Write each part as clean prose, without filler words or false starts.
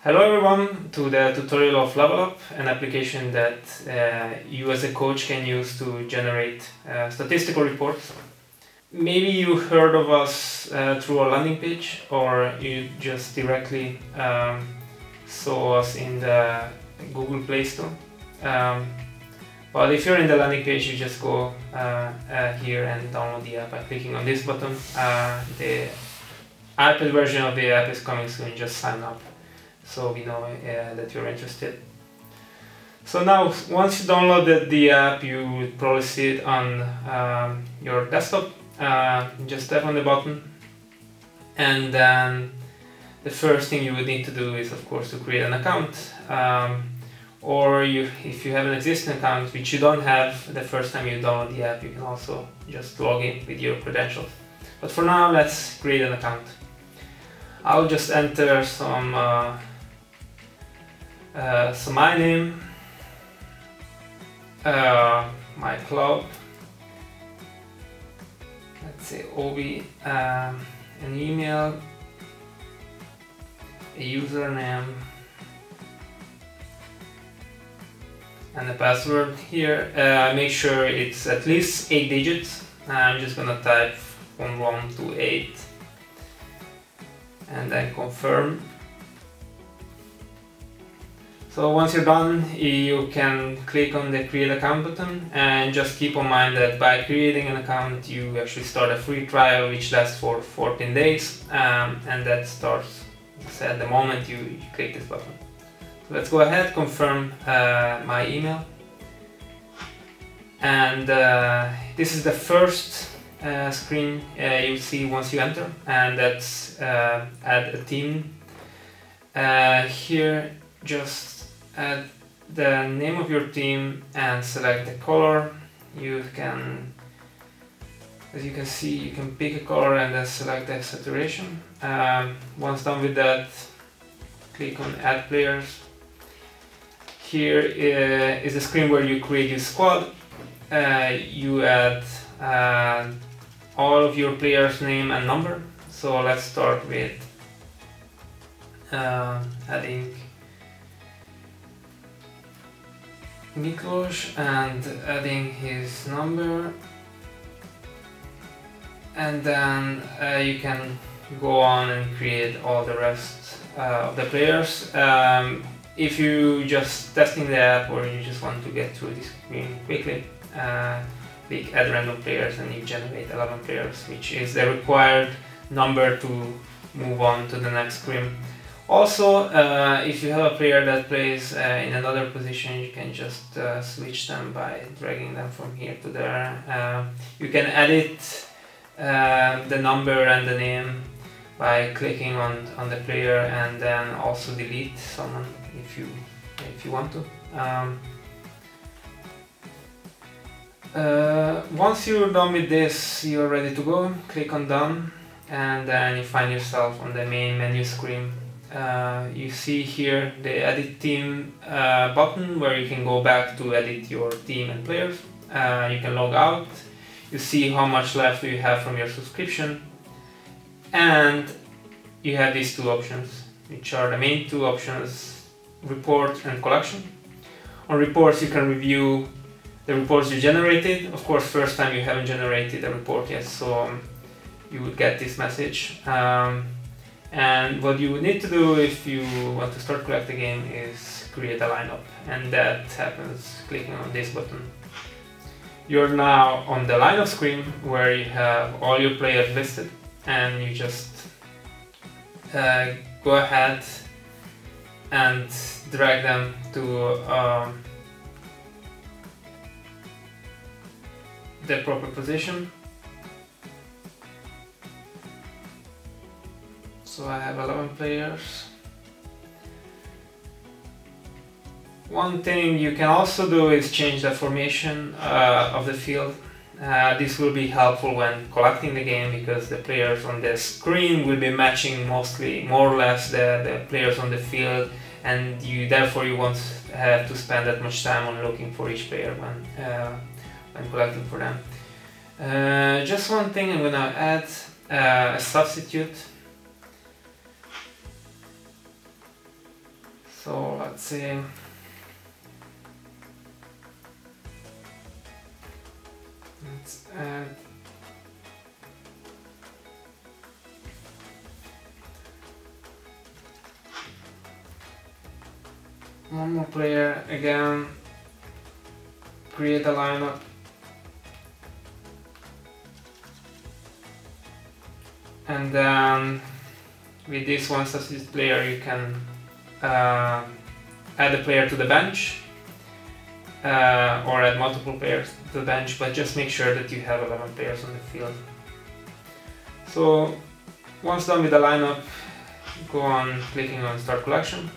Hello everyone to the tutorial of LevelUP, an application that you as a coach can use to generate statistical reports. Maybe you heard of us through our landing page, or you just directly saw us in the Google Play Store. But if you're in the landing page, you just go here and download the app by clicking on this button. The iPad version of the app is coming soon, just sign up, so we know that you're interested. So now, once you downloaded the app, you would probably see it on your desktop. Just tap on the button, and then the first thing you would need to do is, of course, to create an account. Or if you have an existing account which you don't have the first time you download the app, you can also just log in with your credentials. But for now, let's create an account. I'll just enter some my name, my club, let's say Obi, an email, a username, and the password here. Make sure it's at least 8 digits. I'm just gonna type from 1 to 8 and then confirm. So once you're done, you can click on the create account button, and just keep in mind that by creating an account you actually start a free trial which lasts for 14 days, and that starts at the moment you click this button. So let's go ahead, confirm my email, and this is the first screen you'll see once you enter, and that's add a team. Here just add the name of your team and select the color. You can, as you can see, you can pick a color and then select the saturation. Once done with that, click on add players. Here is a screen where you create your squad. You add all of your players' name and number. So let's start with adding Miklos and adding his number, and then you can go on and create all the rest of the players. If you just testing the app or you just want to get through this screen quickly, click add random players and you generate 11 players, which is the required number to move on to the next screen. Also, if you have a player that plays in another position, you can just switch them by dragging them from here to there. You can edit the number and the name by clicking on the player, and then also delete someone if you want to. Once you're done with this, you're ready to go. Click on done, and then you find yourself on the main menu screen. You see here the edit team button, where you can go back to edit your team and players. You can log out. You see how much left you have from your subscription, and you have these two options, which are the main two options: report and collection. On reports, you can review the reports you generated. Of course, first time you haven't generated a report yet, so you would get this message. And what you would need to do if you want to start collecting the game is create a lineup, and that happens clicking on this button. You're now on the lineup screen where you have all your players listed, and you just go ahead and drag them to the proper position. So I have 11 players. One thing you can also do is change the formation of the field. This will be helpful when collecting the game, because the players on the screen will be matching more or less the players on the field, and therefore you won't have to spend that much time on looking for each player when collecting for them. Just one thing, I'm gonna add a substitute So let's see. Let's add one more player again, create a lineup, and then with this one substitute player you can add a player to the bench or add multiple players to the bench, but just make sure that you have 11 players on the field. So once done with the lineup, go on clicking on Start Collection.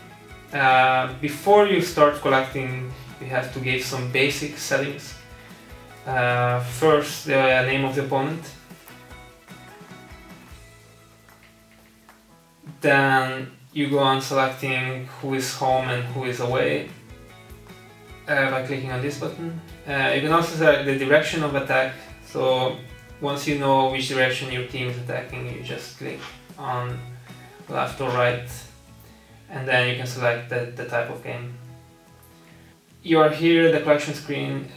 Before you start collecting, you have to give some basic settings. First, the name of the opponent. Then you go on selecting who is home and who is away by clicking on this button. You can also select the direction of attack. So once you know which direction your team is attacking, you just click on left or right, and then you can select the type of game. You are here at the collection screen.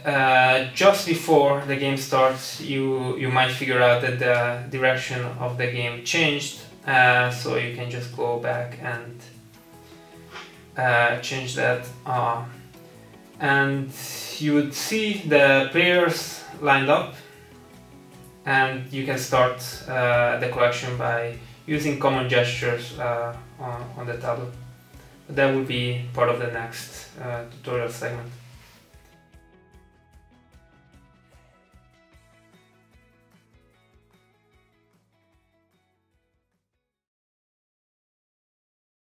Just before the game starts, you might figure out that the direction of the game changed, so you can just go back and change that. And you would see the players lined up, and you can start the collection by using common gestures on the tablet. That will be part of the next tutorial segment.